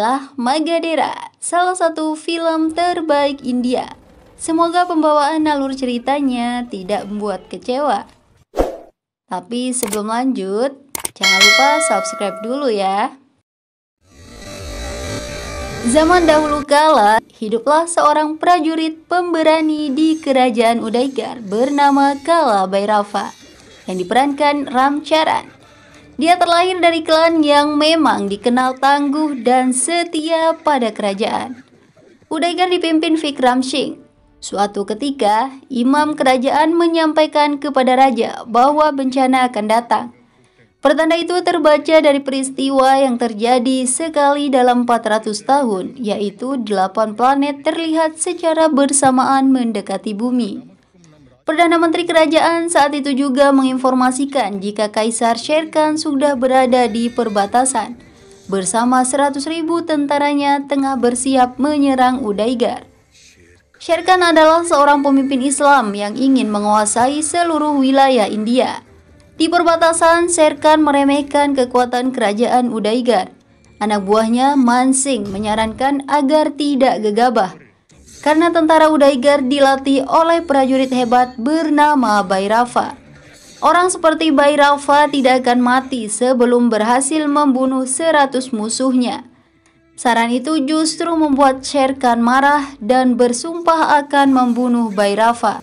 inilah Magadera, salah satu film terbaik India. Semoga pembawaan alur ceritanya tidak membuat kecewa. Tapi sebelum lanjut, jangan lupa subscribe dulu ya. Zaman dahulu kala, hiduplah seorang prajurit pemberani di kerajaan Udaigar bernama Kala Bhairava yang diperankan Ram Charan. Dia terlahir dari klan yang memang dikenal tangguh dan setia pada kerajaan. Udaigar dipimpin Vikram Singh. Suatu ketika, imam kerajaan menyampaikan kepada raja bahwa bencana akan datang. Pertanda itu terbaca dari peristiwa yang terjadi sekali dalam 400 tahun, yaitu 8 planet terlihat secara bersamaan mendekati bumi. Perdana Menteri Kerajaan saat itu juga menginformasikan jika Kaisar Sher Khan sudah berada di perbatasan bersama 100.000 tentaranya tengah bersiap menyerang Udaigar. Sher Khan adalah seorang pemimpin Islam yang ingin menguasai seluruh wilayah India. Di perbatasan, Sher Khan meremehkan kekuatan kerajaan Udaigar. Anak buahnya Man Singh menyarankan agar tidak gegabah, karena tentara Udaigar dilatih oleh prajurit hebat bernama Bhairava. Orang seperti Bhairava tidak akan mati sebelum berhasil membunuh 100 musuhnya. Saran itu justru membuat Sher Khan marah dan bersumpah akan membunuh Bhairava.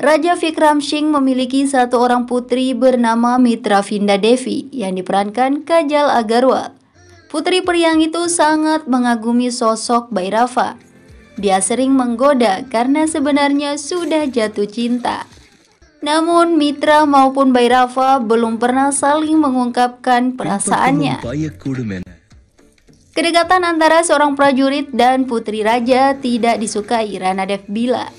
Raja Vikram Singh memiliki satu orang putri bernama Mitra Vinda Devi yang diperankan Kajal Agarwal. Putri periang itu sangat mengagumi sosok Bhairava. Dia sering menggoda karena sebenarnya sudah jatuh cinta. Namun Mitra maupun Bhairava belum pernah saling mengungkapkan perasaannya. Kedekatan antara seorang prajurit dan putri raja tidak disukai Ranadev Bila.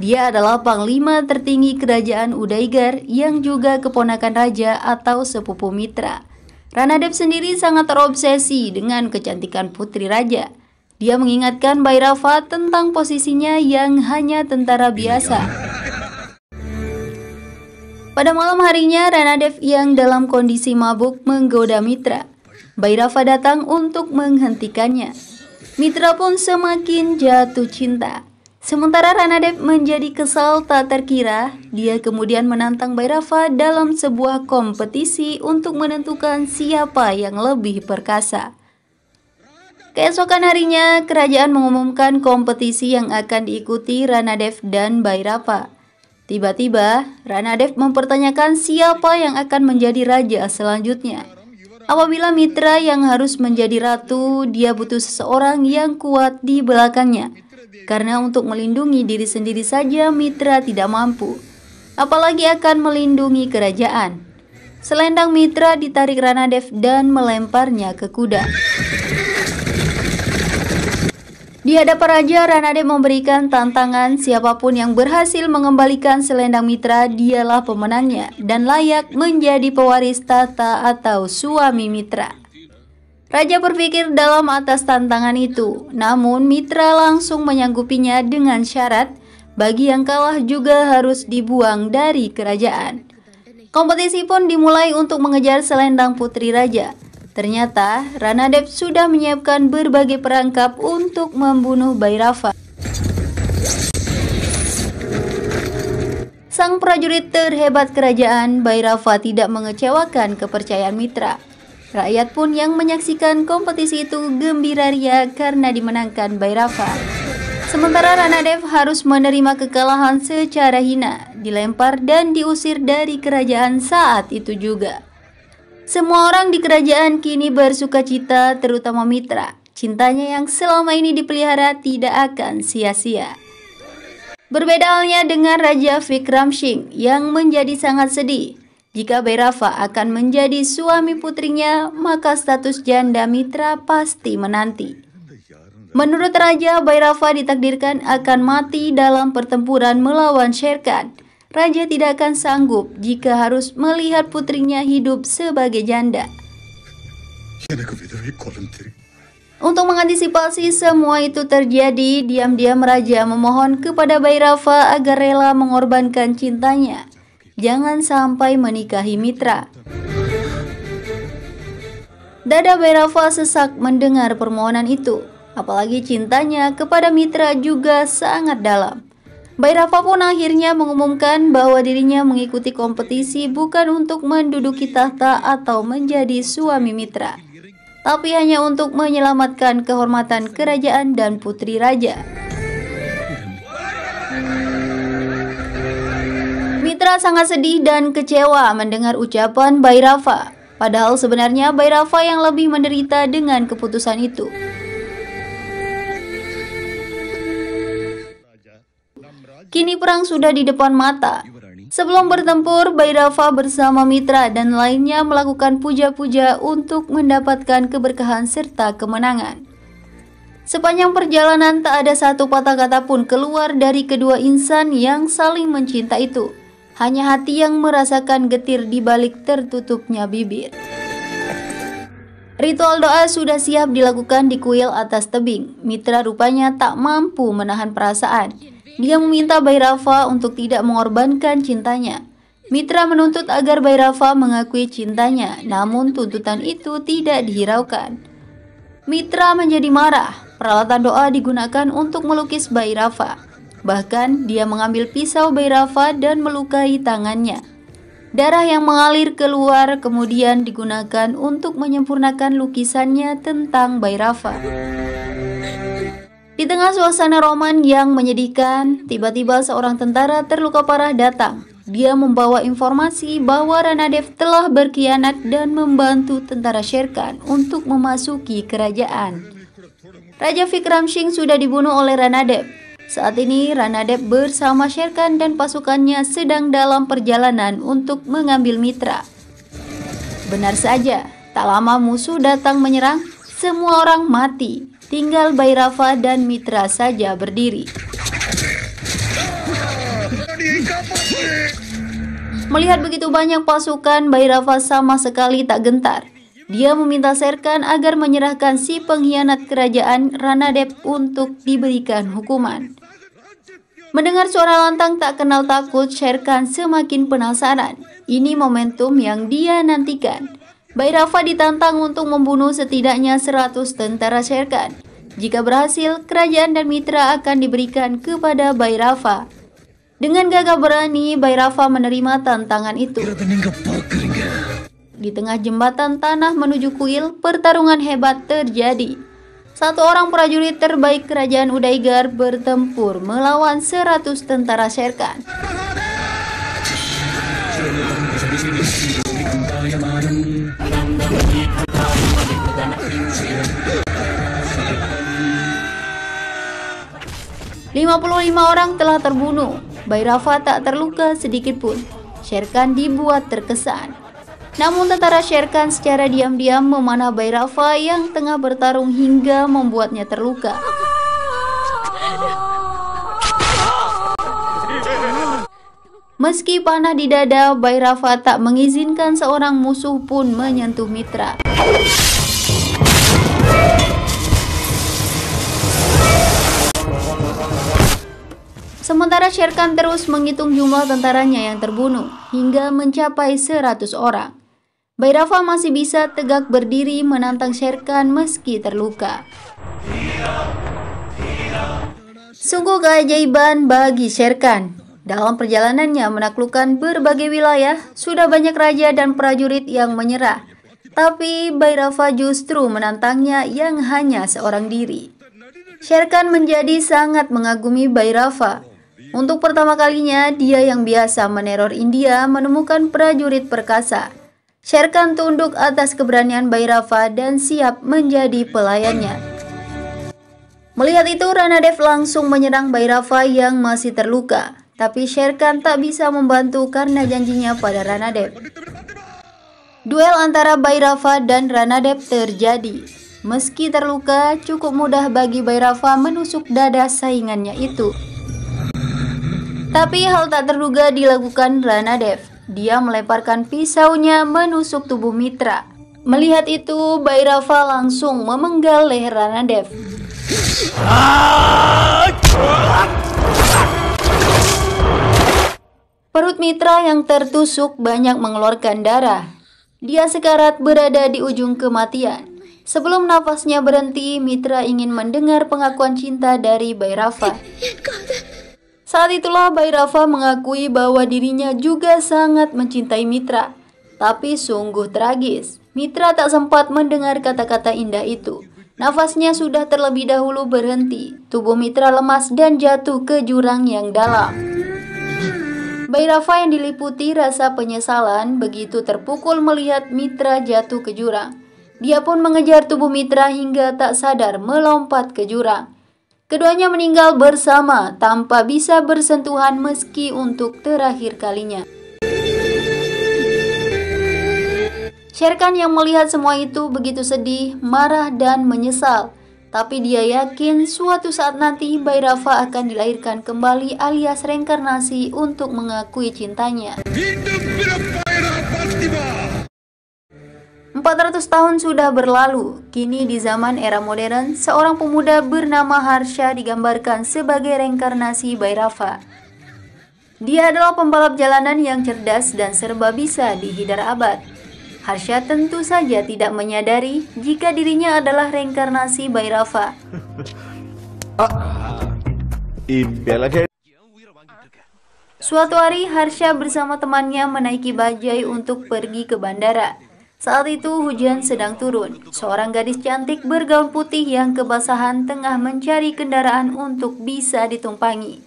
Dia adalah panglima tertinggi kerajaan Udaigar yang juga keponakan raja atau sepupu Mitra. Ranadev sendiri sangat terobsesi dengan kecantikan putri raja. Dia mengingatkan Bhairava tentang posisinya yang hanya tentara biasa. Pada malam harinya, Ranadev yang dalam kondisi mabuk menggoda Mitra. Bhairava datang untuk menghentikannya. Mitra pun semakin jatuh cinta. Sementara Ranadev menjadi kesal tak terkira, dia kemudian menantang Bhairava dalam sebuah kompetisi untuk menentukan siapa yang lebih perkasa. Keesokan harinya, kerajaan mengumumkan kompetisi yang akan diikuti Ranadev dan Bhairava. Tiba-tiba, Ranadev mempertanyakan siapa yang akan menjadi raja selanjutnya. Apabila Mitra yang harus menjadi ratu, dia butuh seseorang yang kuat di belakangnya. Karena untuk melindungi diri sendiri saja Mitra tidak mampu, apalagi akan melindungi kerajaan. Selendang Mitra ditarik Ranadev dan melemparnya ke kuda. Di hadapan raja, Ranadev memberikan tantangan siapapun yang berhasil mengembalikan selendang Mitra dialah pemenangnya dan layak menjadi pewaris tahta atau suami Mitra. Raja berpikir dalam atas tantangan itu, namun Mitra langsung menyanggupinya dengan syarat bagi yang kalah juga harus dibuang dari kerajaan. Kompetisi pun dimulai untuk mengejar selendang putri raja. Ternyata Ranadev sudah menyiapkan berbagai perangkap untuk membunuh Bhairava. Sang prajurit terhebat kerajaan, Bhairava tidak mengecewakan kepercayaan Mitra. Rakyat pun yang menyaksikan kompetisi itu gembira ria karena dimenangkan Bhairava. Sementara Ranadev harus menerima kekalahan secara hina, dilempar dan diusir dari kerajaan saat itu juga. Semua orang di kerajaan kini bersukacita, terutama Mitra. Cintanya yang selama ini dipelihara tidak akan sia-sia. Berbeda halnya dengan Raja Vikram Singh yang menjadi sangat sedih. Jika Bhairava akan menjadi suami putrinya, maka status janda Mitra pasti menanti. Menurut Raja, Bhairava ditakdirkan akan mati dalam pertempuran melawan Sher Khan. Raja tidak akan sanggup jika harus melihat putrinya hidup sebagai janda. Untuk mengantisipasi semua itu terjadi, diam-diam Raja memohon kepada Bhairava agar rela mengorbankan cintanya. Jangan sampai menikahi Mitra. Dada Bhairava sesak mendengar permohonan itu, apalagi cintanya kepada Mitra juga sangat dalam. Bhairava pun akhirnya mengumumkan bahwa dirinya mengikuti kompetisi bukan untuk menduduki tahta atau menjadi suami Mitra, tapi hanya untuk menyelamatkan kehormatan kerajaan dan putri raja. Mitra sangat sedih dan kecewa mendengar ucapan Bhairava, padahal sebenarnya Bhairava yang lebih menderita dengan keputusan itu. Kini perang sudah di depan mata. Sebelum bertempur, Bhairava bersama Mitra dan lainnya melakukan puja-puja untuk mendapatkan keberkahan serta kemenangan. Sepanjang perjalanan tak ada satu patah kata pun keluar dari kedua insan yang saling mencinta itu. Hanya hati yang merasakan getir di balik tertutupnya bibir. Ritual doa sudah siap dilakukan di kuil atas tebing. Mitra rupanya tak mampu menahan perasaan. Dia meminta Bhairava untuk tidak mengorbankan cintanya. Mitra menuntut agar Bhairava mengakui cintanya, namun tuntutan itu tidak dihiraukan. Mitra menjadi marah. Peralatan doa digunakan untuk melukis Bhairava. Bahkan dia mengambil pisau Bhairava dan melukai tangannya. Darah yang mengalir keluar kemudian digunakan untuk menyempurnakan lukisannya tentang Bhairava. Di tengah suasana roman yang menyedihkan, tiba-tiba seorang tentara terluka parah datang. Dia membawa informasi bahwa Ranadev telah berkhianat dan membantu tentara Sher Khan untuk memasuki kerajaan. Raja Vikram Singh sudah dibunuh oleh Ranadev. Saat ini Ranadev bersama Sher Khan dan pasukannya sedang dalam perjalanan untuk mengambil Mitra. Benar saja, tak lama musuh datang menyerang, semua orang mati. Tinggal Bhairava dan Mitra saja berdiri. Melihat begitu banyak pasukan, Bhairava sama sekali tak gentar. Dia meminta Sher Khan agar menyerahkan si pengkhianat kerajaan Ranadev untuk diberikan hukuman. Mendengar suara lantang tak kenal takut, Sher Khan semakin penasaran. Ini momentum yang dia nantikan. Bhairava ditantang untuk membunuh setidaknya 100 tentara Sher Khan. Jika berhasil, kerajaan dan Mitra akan diberikan kepada Bhairava. Dengan gagah berani, Bhairava menerima tantangan itu. Di tengah jembatan tanah menuju kuil, pertarungan hebat terjadi. Satu orang prajurit terbaik kerajaan Udaigar bertempur melawan 100 tentara Sher Khan. "55 orang telah terbunuh. Bhairava tak terluka sedikit pun. Sher Khan dibuat terkesan. Namun tentara Sher Khan secara diam-diam memanah Bhairava yang tengah bertarung hingga membuatnya terluka. Meski panah di dada, Bhairava tak mengizinkan seorang musuh pun menyentuh Mitra. Sementara Sher Khan terus menghitung jumlah tentaranya yang terbunuh hingga mencapai 100 orang. Bhairava masih bisa tegak berdiri menantang Sher Khan meski terluka. Sungguh keajaiban bagi Sher Khan. Dalam perjalanannya menaklukkan berbagai wilayah, sudah banyak raja dan prajurit yang menyerah. Tapi Bhairava justru menantangnya yang hanya seorang diri. Sher Khan menjadi sangat mengagumi Bhairava. Untuk pertama kalinya, dia yang biasa meneror India menemukan prajurit perkasa. Sher Khan tunduk atas keberanian Bhairava dan siap menjadi pelayannya. Melihat itu, Ranadev langsung menyerang Bhairava yang masih terluka. Tapi Sher Khan tak bisa membantu karena janjinya pada Ranadev. Duel antara Bhairava dan Ranadev terjadi. Meski terluka, cukup mudah bagi Bhairava menusuk dada saingannya itu. Tapi hal tak terduga dilakukan Ranadev. Dia melemparkan pisaunya menusuk tubuh Mitra. Melihat itu, Bhairava langsung memenggal leher Ranadev. Perut Mitra yang tertusuk banyak mengeluarkan darah. Dia sekarat berada di ujung kematian. Sebelum nafasnya berhenti, Mitra ingin mendengar pengakuan cinta dari Bhairava. Saat itulah Bhairava mengakui bahwa dirinya juga sangat mencintai Mitra. Tapi sungguh tragis, Mitra tak sempat mendengar kata-kata indah itu. Nafasnya sudah terlebih dahulu berhenti. Tubuh Mitra lemas dan jatuh ke jurang yang dalam. Bhairava yang diliputi rasa penyesalan begitu terpukul melihat Mitra jatuh ke jurang. Dia pun mengejar tubuh Mitra hingga tak sadar melompat ke jurang. Keduanya meninggal bersama tanpa bisa bersentuhan meski untuk terakhir kalinya. Shere Khan yang melihat semua itu begitu sedih, marah dan menyesal. Tapi dia yakin suatu saat nanti Bhairava akan dilahirkan kembali alias reinkarnasi untuk mengakui cintanya. 400 tahun sudah berlalu. Kini di zaman era modern, seorang pemuda bernama Harsha digambarkan sebagai reinkarnasi Bhairava. Dia adalah pembalap jalanan yang cerdas dan serba bisa di Hidar Abad. Harsha tentu saja tidak menyadari jika dirinya adalah reinkarnasi Bhairava. Suatu hari Harsha bersama temannya menaiki bajai untuk pergi ke bandara. Saat itu hujan sedang turun. Seorang gadis cantik bergaun putih yang kebasahan tengah mencari kendaraan untuk bisa ditumpangi.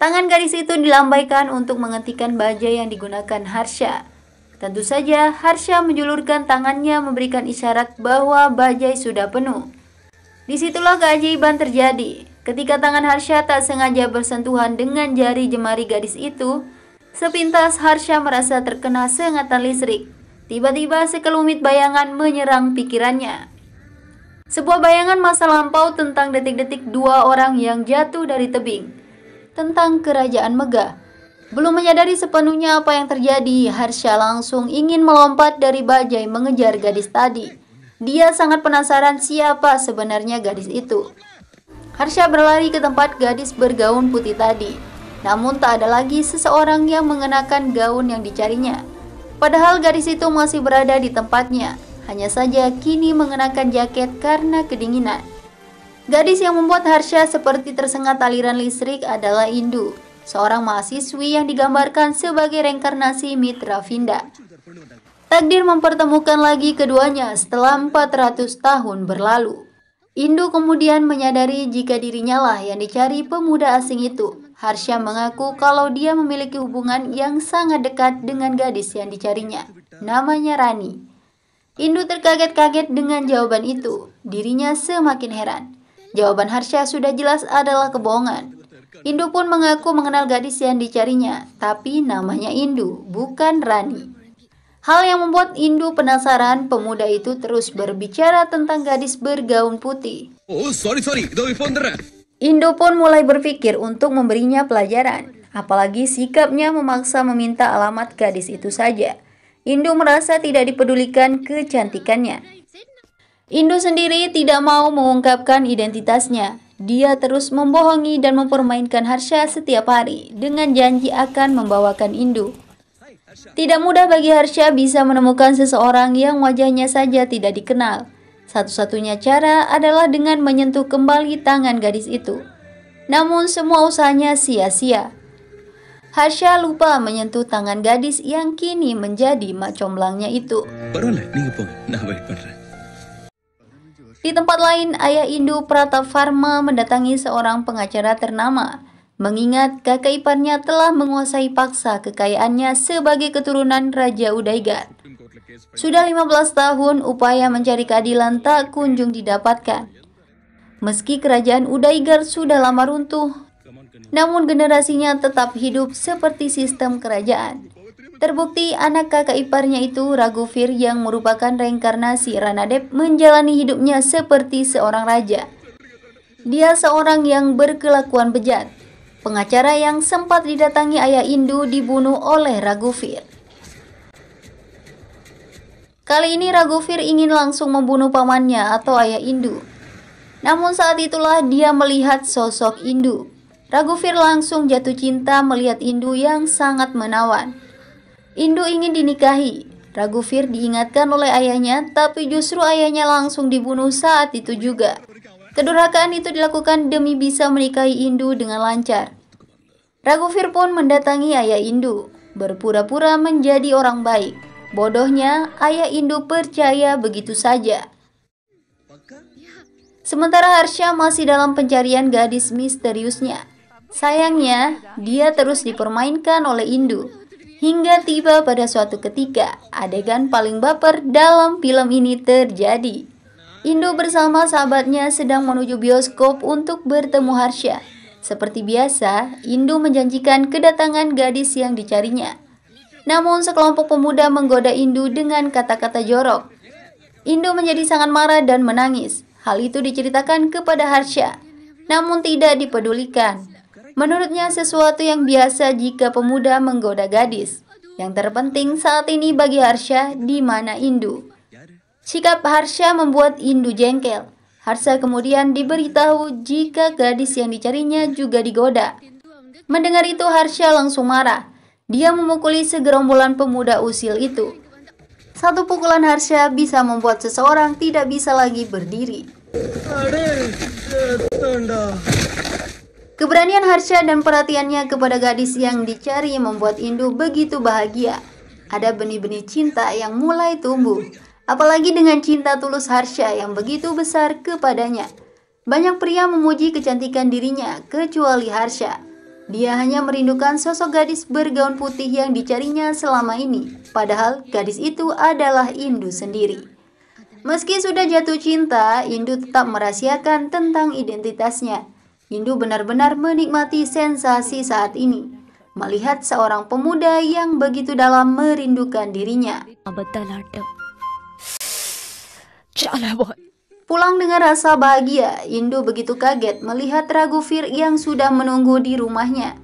Tangan gadis itu dilambaikan untuk menghentikan bajai yang digunakan Harsha. Tentu saja Harsha menjulurkan tangannya memberikan isyarat bahwa bajai sudah penuh. Disitulah keajaiban terjadi. Ketika tangan Harsha tak sengaja bersentuhan dengan jari jemari gadis itu, sepintas Harsha merasa terkena sengatan listrik. Tiba-tiba sekelumit bayangan menyerang pikirannya. Sebuah bayangan masa lampau tentang detik-detik dua orang yang jatuh dari tebing. Tentang kerajaan megah. Belum menyadari sepenuhnya apa yang terjadi, Harsha langsung ingin melompat dari bajai mengejar gadis tadi. Dia sangat penasaran siapa sebenarnya gadis itu. Harsha berlari ke tempat gadis bergaun putih tadi. Namun tak ada lagi seseorang yang mengenakan gaun yang dicarinya. Padahal gadis itu masih berada di tempatnya, hanya saja kini mengenakan jaket karena kedinginan. Gadis yang membuat Harsha seperti tersengat aliran listrik adalah Indu, seorang mahasiswi yang digambarkan sebagai reinkarnasi Mitra Vinda. Takdir mempertemukan lagi keduanya setelah 400 tahun berlalu. Indu kemudian menyadari jika dirinya lah yang dicari pemuda asing itu. Harsha mengaku kalau dia memiliki hubungan yang sangat dekat dengan gadis yang dicarinya. Namanya Rani. Indu terkaget-kaget dengan jawaban itu. Dirinya semakin heran. Jawaban Harsha sudah jelas adalah kebohongan. Indu pun mengaku mengenal gadis yang dicarinya, tapi namanya Indu, bukan Rani. Hal yang membuat Indu penasaran, pemuda itu terus berbicara tentang gadis bergaun putih. Indu pun mulai berpikir untuk memberinya pelajaran, apalagi sikapnya memaksa meminta alamat gadis itu saja. Indu merasa tidak dipedulikan kecantikannya. Indu sendiri tidak mau mengungkapkan identitasnya. Dia terus membohongi dan mempermainkan Harsha setiap hari dengan janji akan membawakan Indu. Tidak mudah bagi Harsha bisa menemukan seseorang yang wajahnya saja tidak dikenal. Satu-satunya cara adalah dengan menyentuh kembali tangan gadis itu. Namun semua usahanya sia-sia. Harsha lupa menyentuh tangan gadis yang kini menjadi mak comblangnya itu. Di tempat lain, ayah Indu Pratavarma mendatangi seorang pengacara ternama. Mengingat kakak iparnya telah menguasai paksa kekayaannya sebagai keturunan Raja Udaigar. Sudah 15 tahun upaya mencari keadilan tak kunjung didapatkan. Meski kerajaan Udaigar sudah lama runtuh, namun generasinya tetap hidup seperti sistem kerajaan. Terbukti anak kakak iparnya itu, Raghuvir, yang merupakan reinkarnasi Ranadeb, menjalani hidupnya seperti seorang raja. Dia seorang yang berkelakuan bejat. Pengacara yang sempat didatangi ayah Indu dibunuh oleh Raghuvir. Kali ini Raghuvir ingin langsung membunuh pamannya atau ayah Indu. Namun saat itulah dia melihat sosok Indu. Raghuvir langsung jatuh cinta melihat Indu yang sangat menawan. Indu ingin dinikahi. Raghuveer diingatkan oleh ayahnya, tapi justru ayahnya langsung dibunuh saat itu juga. Kedurhakaan itu dilakukan demi bisa menikahi Indu dengan lancar. Raghuveer pun mendatangi ayah Indu, berpura-pura menjadi orang baik. Bodohnya, ayah Indu percaya begitu saja. Sementara Harsha masih dalam pencarian gadis misteriusnya. Sayangnya, dia terus dipermainkan oleh Indu. Hingga tiba pada suatu ketika, adegan paling baper dalam film ini terjadi. Indu bersama sahabatnya sedang menuju bioskop untuk bertemu Harsha. Seperti biasa, Indu menjanjikan kedatangan gadis yang dicarinya. Namun sekelompok pemuda menggoda Indu dengan kata-kata jorok. Indu menjadi sangat marah dan menangis. Hal itu diceritakan kepada Harsha, namun tidak dipedulikan. Menurutnya sesuatu yang biasa jika pemuda menggoda gadis. Yang terpenting saat ini bagi Harsha di mana Indu. Sikap Harsha membuat Indu jengkel. Harsha kemudian diberitahu jika gadis yang dicarinya juga digoda. Mendengar itu Harsha langsung marah. Dia memukuli segerombolan pemuda usil itu. Satu pukulan Harsha bisa membuat seseorang tidak bisa lagi berdiri. Keberanian Harsha dan perhatiannya kepada gadis yang dicari membuat Indu begitu bahagia. Ada benih-benih cinta yang mulai tumbuh. Apalagi dengan cinta tulus Harsha yang begitu besar kepadanya. Banyak pria memuji kecantikan dirinya, kecuali Harsha. Dia hanya merindukan sosok gadis bergaun putih yang dicarinya selama ini. Padahal gadis itu adalah Indu sendiri. Meski sudah jatuh cinta, Indu tetap merahasiakan tentang identitasnya. Indu benar-benar menikmati sensasi saat ini, melihat seorang pemuda yang begitu dalam merindukan dirinya. Pulang dengan rasa bahagia, Indu begitu kaget melihat Raghuveer yang sudah menunggu di rumahnya.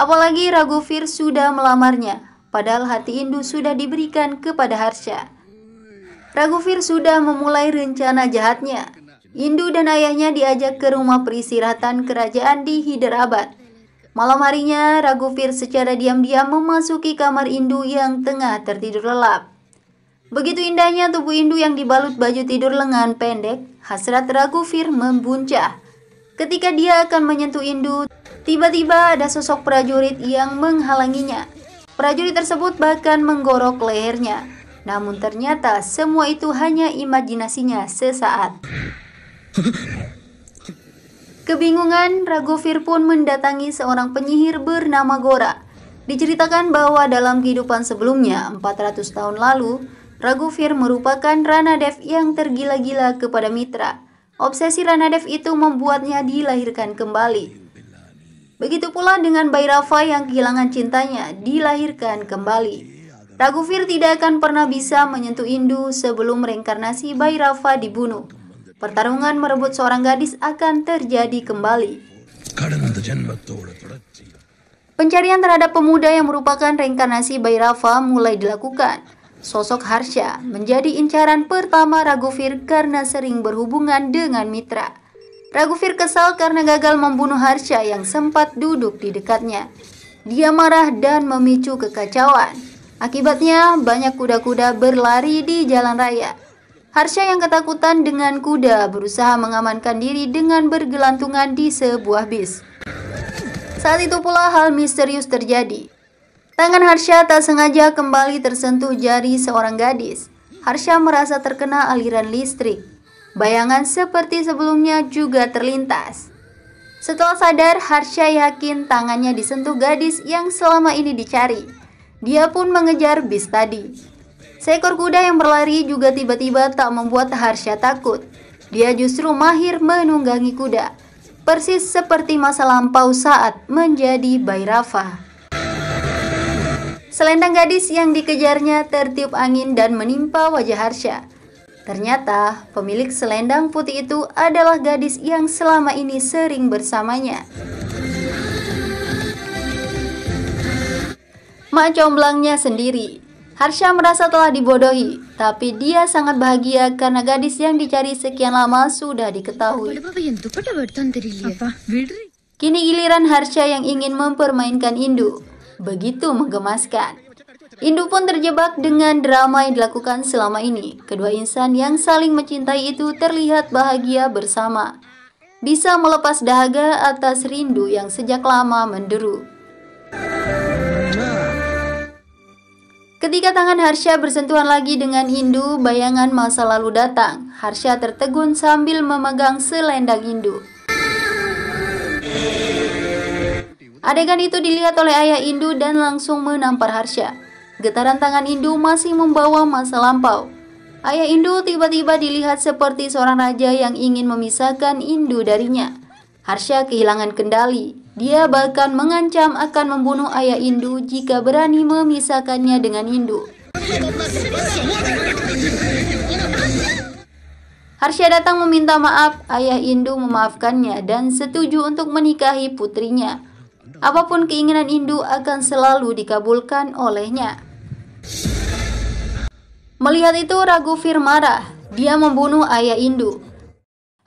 Apalagi Raghuveer sudah melamarnya, padahal hati Indu sudah diberikan kepada Harsha. Raghuveer sudah memulai rencana jahatnya. Indu dan ayahnya diajak ke rumah peristirahatan kerajaan di Hyderabad. Malam harinya, Raghuveer secara diam-diam memasuki kamar Indu yang tengah tertidur lelap. Begitu indahnya tubuh Indu yang dibalut baju tidur lengan pendek, hasrat Raghuveer membuncah. Ketika dia akan menyentuh Indu, tiba-tiba ada sosok prajurit yang menghalanginya. Prajurit tersebut bahkan menggorok lehernya. Namun ternyata semua itu hanya imajinasinya sesaat. Kebingungan, Raghuveer pun mendatangi seorang penyihir bernama Gora. Diceritakan bahwa dalam kehidupan sebelumnya, 400 tahun lalu, Raghuveer merupakan Ranadev yang tergila-gila kepada Mitra. Obsesi Ranadev itu membuatnya dilahirkan kembali. Begitu pula dengan Bhairava yang kehilangan cintanya, dilahirkan kembali. Raghuveer tidak akan pernah bisa menyentuh Indu sebelum reinkarnasi Bhairava dibunuh. Pertarungan merebut seorang gadis akan terjadi kembali. Pencarian terhadap pemuda yang merupakan reinkarnasi Bhairava mulai dilakukan. Sosok Harsha menjadi incaran pertama Raghuveer karena sering berhubungan dengan Mitra. Raghuveer kesal karena gagal membunuh Harsha yang sempat duduk di dekatnya. Dia marah dan memicu kekacauan. Akibatnya banyak kuda-kuda berlari di jalan raya. Harsha yang ketakutan dengan kuda berusaha mengamankan diri dengan bergelantungan di sebuah bis. Saat itu pula hal misterius terjadi. Tangan Harsha tak sengaja kembali tersentuh jari seorang gadis. Harsha merasa terkena aliran listrik. Bayangan seperti sebelumnya juga terlintas. Setelah sadar, Harsha yakin tangannya disentuh gadis yang selama ini dicari. Dia pun mengejar bis tadi. Seekor kuda yang berlari juga tiba-tiba tak membuat Harsha takut. Dia justru mahir menunggangi kuda. Persis seperti masa lampau saat menjadi Bhairava. Selendang gadis yang dikejarnya tertiup angin dan menimpa wajah Harsha. Ternyata pemilik selendang putih itu adalah gadis yang selama ini sering bersamanya. Mak comblangnya sendiri. Harsha merasa telah dibodohi, tapi dia sangat bahagia karena gadis yang dicari sekian lama sudah diketahui. Kini giliran Harsha yang ingin mempermainkan Indu. Begitu menggemaskan. Indu pun terjebak dengan drama yang dilakukan selama ini. Kedua insan yang saling mencintai itu terlihat bahagia bersama. Bisa melepas dahaga atas rindu yang sejak lama menderu. Ketika tangan Harsha bersentuhan lagi dengan Indu, bayangan masa lalu datang. Harsha tertegun sambil memegang selendang Indu. Adegan itu dilihat oleh ayah Indu dan langsung menampar Harsha. Getaran tangan Indu masih membawa masa lampau. Ayah Indu tiba-tiba dilihat seperti seorang raja yang ingin memisahkan Indu darinya. Harsha kehilangan kendali. Dia bahkan mengancam akan membunuh ayah Indu jika berani memisahkannya dengan Indu. Harsha datang meminta maaf. Ayah Indu memaafkannya dan setuju untuk menikahi putrinya. Apapun keinginan Indu akan selalu dikabulkan olehnya. Melihat itu, Raghuvir marah. Dia membunuh ayah Indu.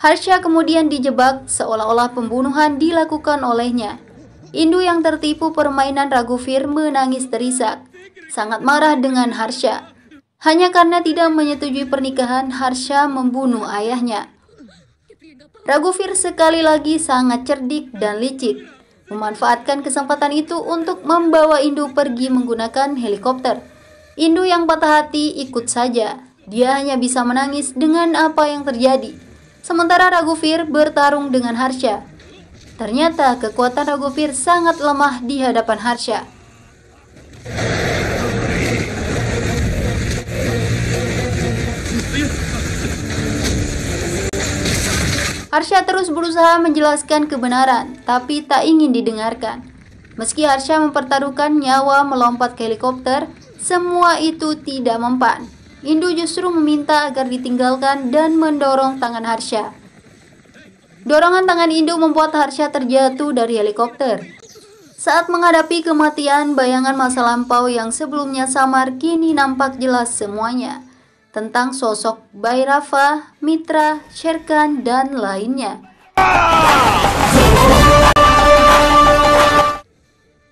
Harsha kemudian dijebak seolah-olah pembunuhan dilakukan olehnya. Indu yang tertipu permainan Raghuvir menangis terisak. Sangat marah dengan Harsha. Hanya karena tidak menyetujui pernikahan, Harsha membunuh ayahnya. Raghuvir sekali lagi sangat cerdik dan licik. Memanfaatkan kesempatan itu untuk membawa Indu pergi menggunakan helikopter. Indu yang patah hati ikut saja. Dia hanya bisa menangis dengan apa yang terjadi. Sementara Raghuvir bertarung dengan Harsha. Ternyata kekuatan Raghuvir sangat lemah di hadapan Harsha. Harsha terus berusaha menjelaskan kebenaran, tapi tak ingin didengarkan. Meski Harsha mempertaruhkan nyawa melompat ke helikopter, semua itu tidak mempan. Indu justru meminta agar ditinggalkan dan mendorong tangan Harsha. Dorongan tangan Indu membuat Harsha terjatuh dari helikopter. Saat menghadapi kematian, bayangan masa lampau yang sebelumnya samar kini nampak jelas semuanya. Tentang sosok Bhairava, Mitra, Sher Khan, dan lainnya.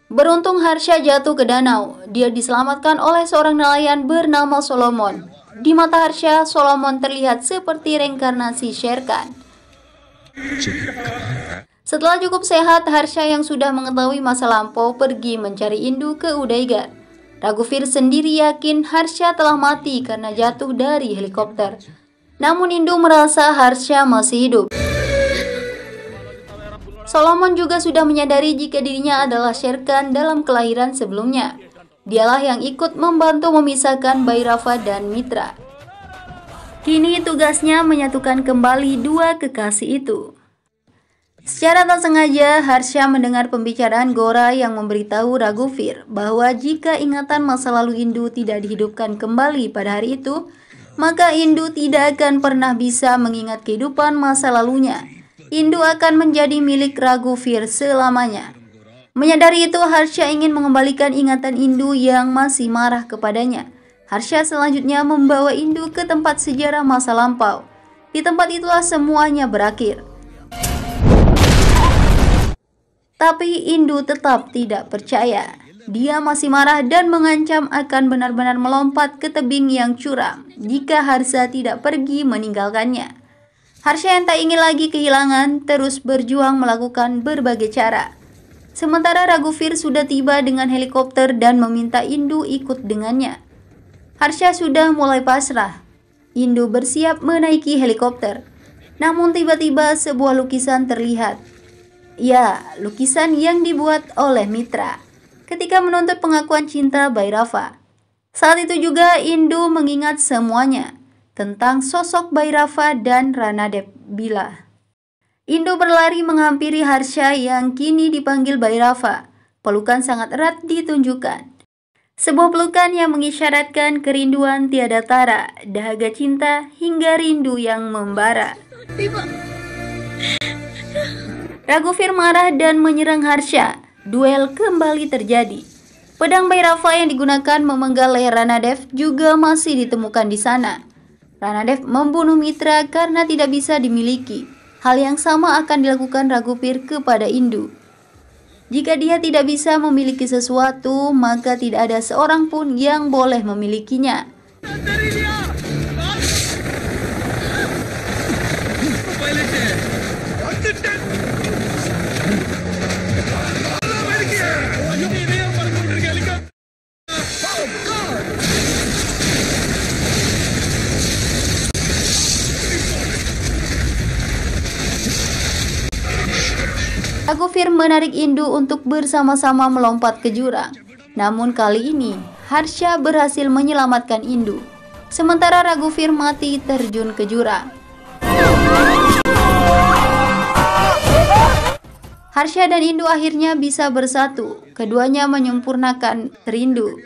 Beruntung Harsha jatuh ke danau. Dia diselamatkan oleh seorang nelayan bernama Solomon. Di mata Harsha, Solomon terlihat seperti reinkarnasi Sher Khan. Setelah cukup sehat, Harsha yang sudah mengetahui masa lampau pergi mencari Indu ke Udaigar. Raghuvir sendiri yakin Harsha telah mati karena jatuh dari helikopter. Namun Indu merasa Harsha masih hidup. Solomon juga sudah menyadari jika dirinya adalah Sher Khan dalam kelahiran sebelumnya. Dialah yang ikut membantu memisahkan Bhairava dan Mitra. Kini tugasnya menyatukan kembali dua kekasih itu. Secara tak sengaja, Harsha mendengar pembicaraan Gora yang memberitahu Raghuvir bahwa jika ingatan masa lalu Indu tidak dihidupkan kembali pada hari itu, maka Indu tidak akan pernah bisa mengingat kehidupan masa lalunya. Indu akan menjadi milik Raghuvir selamanya. Menyadari itu, Harsha ingin mengembalikan ingatan Indu yang masih marah kepadanya. Harsha selanjutnya membawa Indu ke tempat sejarah masa lampau. Di tempat itulah semuanya berakhir. Tapi Indu tetap tidak percaya. Dia masih marah dan mengancam akan benar-benar melompat ke tebing yang curam jika Harsha tidak pergi meninggalkannya. Harsha yang tak ingin lagi kehilangan terus berjuang melakukan berbagai cara. Sementara Raghuvir sudah tiba dengan helikopter dan meminta Indu ikut dengannya. Harsha sudah mulai pasrah. Indu bersiap menaiki helikopter. Namun tiba-tiba sebuah lukisan terlihat. Ya, lukisan yang dibuat oleh Mitra ketika menuntut pengakuan cinta Bhairava. Saat itu juga Indu mengingat semuanya tentang sosok Bhairava dan Ranadeb Bila. Indu berlari menghampiri Harsha yang kini dipanggil Bhairava. Pelukan sangat erat ditunjukkan. Sebuah pelukan yang mengisyaratkan kerinduan tiada tara, dahaga cinta hingga rindu yang membara. Raghuvir marah dan menyerang Harsha. Duel kembali terjadi. Pedang Bhairava yang digunakan memenggal leher Ranadev juga masih ditemukan di sana. Ranadev membunuh Mitra karena tidak bisa dimiliki. Hal yang sama akan dilakukan Raghuvir kepada Indu. Jika dia tidak bisa memiliki sesuatu, maka tidak ada seorang pun yang boleh memilikinya. Raghuveer menarik Indu untuk bersama-sama melompat ke jurang. Namun kali ini, Harsha berhasil menyelamatkan Indu. Sementara Raghuveer mati terjun ke jurang. Harsha dan Indu akhirnya bisa bersatu. Keduanya menyempurnakan Terindu.